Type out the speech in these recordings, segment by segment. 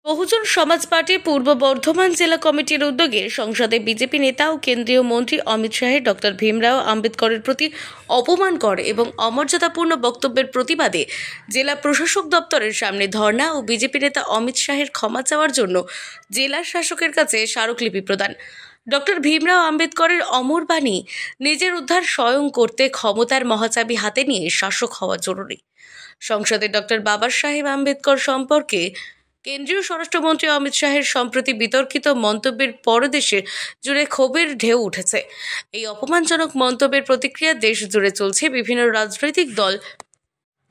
বহুজন সমাজ পার্টি পূর্ব বর্ধমান জেলা কমিটির উদ্যোগে সংসদে বিজেপি নেতা ও কেন্দ্রীয় মন্ত্রী অমিত শাহের ডক্টর ভীমরাও আম্বেদকরের প্রতি অপমানকর এবং অমর্যাদাপূর্ণ বক্তব্যের প্রতিবাদে জেলা প্রশাসক দপ্তরের সামনে ধর্ণা ও বিজেপি নেতা অমিত শাহের ক্ষমা চাওয়ার জন্য জেলা শাসকের কাছে স্মারকলিপি প্রদান। ডক্টর ভীমরাও আম্বেদকরের অমর বাণী, নিজের উদ্ধার স্বয়ং করতে ক্ষমতার মহাচাবি হাতে নিয়ে শাসক হওয়া জরুরি। সংসদে ডক্টর বাবা সাহেব আম্বেদকর সম্পর্কে কেন্দ্রীয় স্বরাষ্ট্রমন্ত্রী অমিত শাহের সম্প্রতি বিতর্কিত মন্তব্যের পর দেশে জুড়ে ক্ষোভের ঢেউ উঠেছে। এই অপমানজনক মন্তব্যের প্রতিক্রিয়া দেশ জুড়ে চলছে বিভিন্ন রাজনৈতিক দল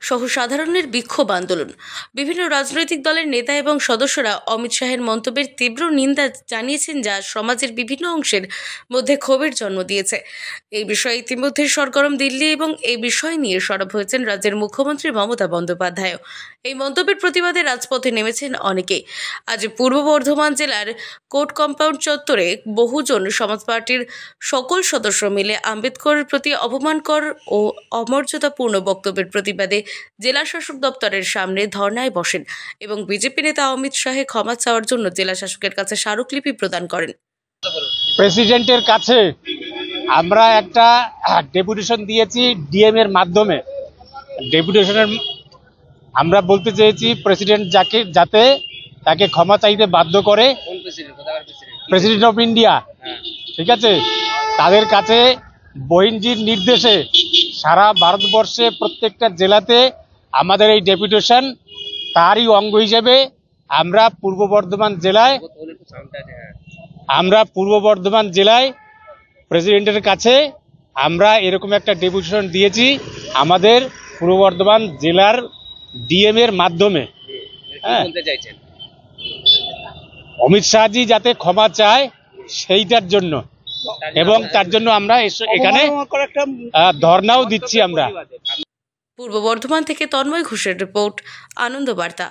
সহ সাধারণের বিক্ষোভ আন্দোলন। বিভিন্ন রাজনৈতিক দলের নেতা এবং সদস্যরা অমিত শাহের মন্তব্যের তীব্র নিন্দা জানিয়েছেন, যা সমাজের বিভিন্ন অংশের মধ্যে ক্ষোভের জন্ম দিয়েছে। এই বিষয়ে ইতিমধ্যে সরগরম দিল্লি এবং এই বিষয় নিয়ে সরব হয়েছেন রাজ্যের মুখ্যমন্ত্রী মমতা বন্দ্যোপাধ্যায়। এই মন্তব্যের প্রতিবাদে রাজপথে নেমেছেন অনেকেই। আজ পূর্ব বর্ধমান জেলার কোর্ট কম্পাউন্ড চত্বরে বহুজন সমাজ পার্টির সকল সদস্য মিলে আম্বেদকরের প্রতি অপমানকর ও অমর্যাদাপূর্ণ বক্তব্যের প্রতিবাদে জেলা শাসক দপ্তরের সামনে ধর্নায় বসেন এবং বিজেপি নেতা অমিত শাহে ক্ষমা চাওয়ার জন্য জেলা শাসকের কাছে স্মারকলিপি প্রদান করেন। প্রেসিডেন্টের কাছে আমরা একটা ডেপুটেশন দিয়েছি ডিএম এর মাধ্যমে। ডেপুটেশনের আমরা বলতে চেয়েছি প্রেসিডেন্ট যাতে তাকে ক্ষমা চাইতে বাধ্য করে। প্রেসিডেন্ট অফ ইন্ডিয়া, ঠিক আছে, তাদের কাছে বহিনজির নির্দেশে সারা ভারতবর্ষে প্রত্যেকটা জেলাতে আমাদের এই ডেপুটেশন, তারই অঙ্গ হিসেবে আমরা পূর্ব বর্ধমান জেলায় প্রেসিডেন্টের কাছে আমরা এরকম একটা ডেপুটেশন দিয়েছি আমাদের পূর্ব বর্ধমান জেলার ডিএম এর মাধ্যমে। অমিত শাহজি যাতে ক্ষমা চায় সেইটার জন্য, এবং তার জন্য আমরা এখানে ধর্নাও দিচ্ছি আমরা। পূর্ব বর্ধমান থেকে তন্ময় ঘোষের রিপোর্ট, আনন্দ বার্তা।